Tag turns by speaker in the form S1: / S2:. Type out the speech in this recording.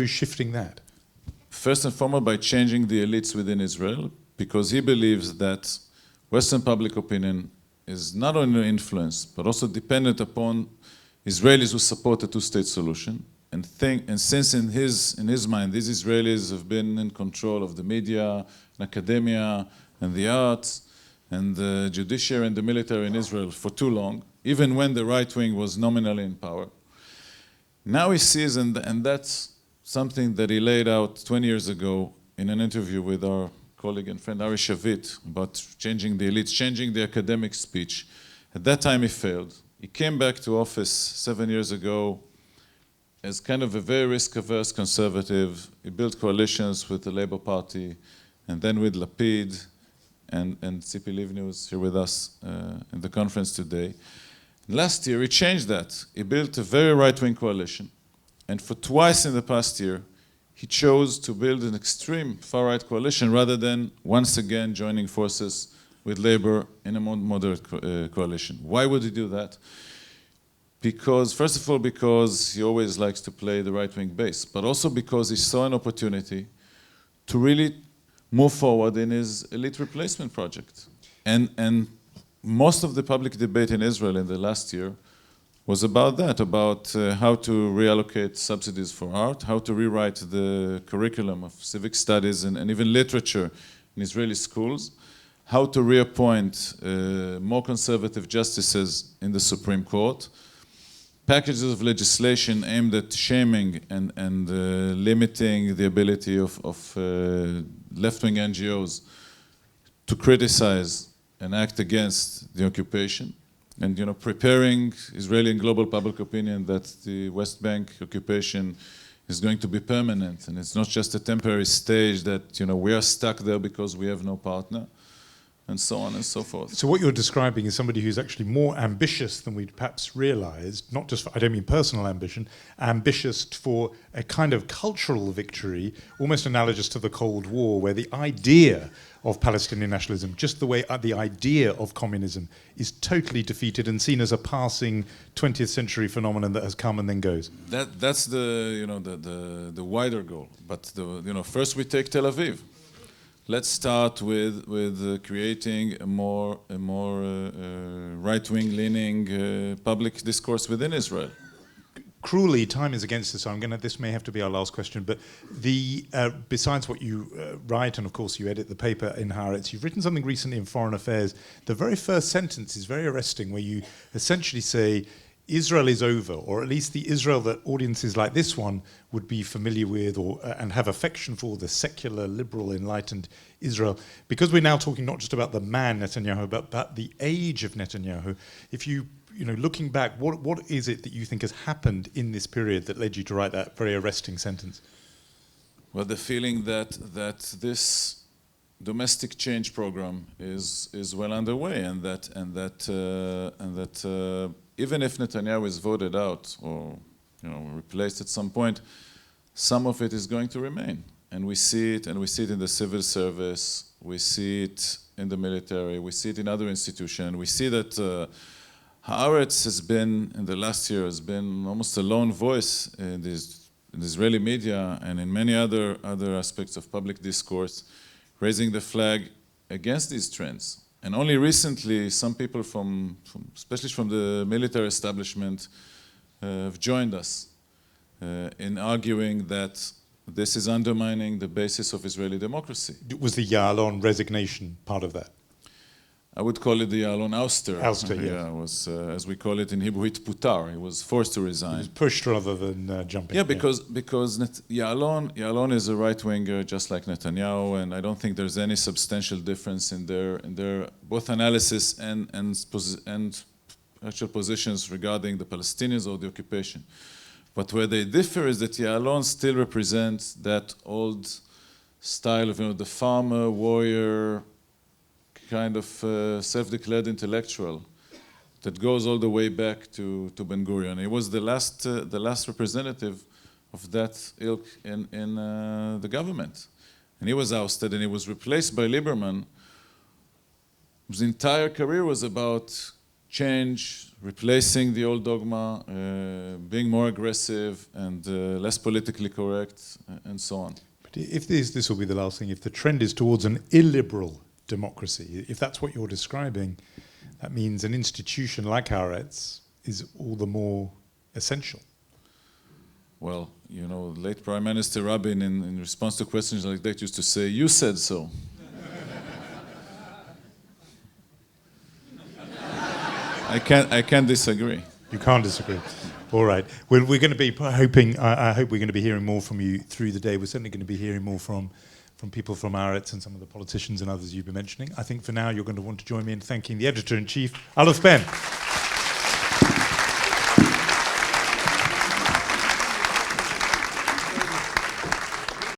S1: is shifting that?
S2: First and foremost, by changing the elites within Israel, because he believes that Western public opinion is not only influenced, but also dependent upon Israelis who support a two-state solution. And since in his mind, these Israelis have been in control of the media, and academia, and the arts, and the judiciary and the military in Israel for too long, even when the right wing was nominally in power. Now he sees, and that's something that he laid out 20 years ago in an interview with our colleague and friend Ari Shavit about changing the elites, changing the academic speech. At that time he failed. He came back to office 7 years ago as kind of a very risk-averse conservative. He built coalitions with the Labour Party and then with Lapid, and Tzipi Livni was here with us in the conference today. Last year he changed that. He built a very right-wing coalition, and for twice in the past year he chose to build an extreme far-right coalition rather than once again joining forces with Labour in a more moderate coalition. Why would he do that? Because, first of all, because he always likes to play the right-wing base, but also because he saw an opportunity to really move forward in his elite replacement project. And most of the public debate in Israel in the last year was about that, about how to reallocate subsidies for art, how to rewrite the curriculum of civic studies and even literature in Israeli schools, how to reappoint more conservative justices in the Supreme Court, packages of legislation aimed at shaming and limiting the ability of left-wing NGOs to criticize and act against the occupation, and preparing Israeli and global public opinion that the West Bank occupation is going to be permanent, and it's not just a temporary stage that we are stuck there because we have no partner, and so on and so forth.
S1: So what you're describing is somebody who's actually more ambitious than we'd perhaps realized, not just for, I don't mean personal ambition, ambitious for a kind of cultural victory, almost analogous to the Cold War, where the idea of Palestinian nationalism, just the way the idea of communism is totally defeated and seen as a passing 20th century phenomenon that has come and then goes.
S2: That's the the wider goal. But first we take Tel Aviv. Let's start with creating a more right-wing leaning public discourse within Israel.
S1: Cruelly, time is against us, so this may have to be our last question, but besides what you write, and of course you edit the paper in Haaretz, you've written something recently in Foreign Affairs. The very first sentence is very arresting, where you essentially say, Israel is over, or at least the Israel that audiences like this one would be familiar with and have affection for, the secular, liberal, enlightened Israel. Because we're now talking not just about the man Netanyahu, but about the age of Netanyahu. If you looking back, what is it that you think has happened in this period that led you to write that very arresting sentence?
S2: Well, the feeling that this domestic change program is well underway, and that even if Netanyahu is voted out or replaced at some point, some of it is going to remain, and we see it in the civil service, we see it in the military, we see it in other institutions. We see that Haaretz has been, in the last year, has been almost a lone voice in the Israeli media and in many other aspects of public discourse, raising the flag against these trends. And only recently, some people especially from the military establishment, have joined us in arguing that this is undermining the basis of Israeli democracy.
S1: Was the Ya'alon resignation part of that?
S2: I would call it the Ya'alon ouster.
S1: Ouster, yes.
S2: Yeah, it was, as we call it in Hebrew, hitputar. He was forced to resign. He was
S1: pushed rather than jumping.
S2: Yeah, because Ya'alon is a right-winger just like Netanyahu, and I don't think there's any substantial difference in their both analysis and actual positions regarding the Palestinians or the occupation. But where they differ is that Ya'alon still represents that old style of the farmer, warrior, kind of self-declared intellectual that goes all the way back to Ben Gurion. He was the last representative of that ilk in the government. And he was ousted, and he was replaced by Lieberman, whose entire career was about change, replacing the old dogma, being more aggressive and less politically correct, and so on.
S1: But if this will be the last thing, if the trend is towards an illiberal democracy, if that's what you're describing, that means an institution like Haaretz is all the more essential.
S2: Well, you know, late Prime Minister Rabin, in response to questions like that, used to say, "You said so." I can't disagree.
S1: You can't disagree. All right. Well, we're going to be hoping. I hope we're going to be hearing more from you through the day. We're certainly going to be hearing more from people from Haaretz and some of the politicians and others you've been mentioning. I think for now you're going to want to join me in thanking the editor-in-chief, Aluf Benn.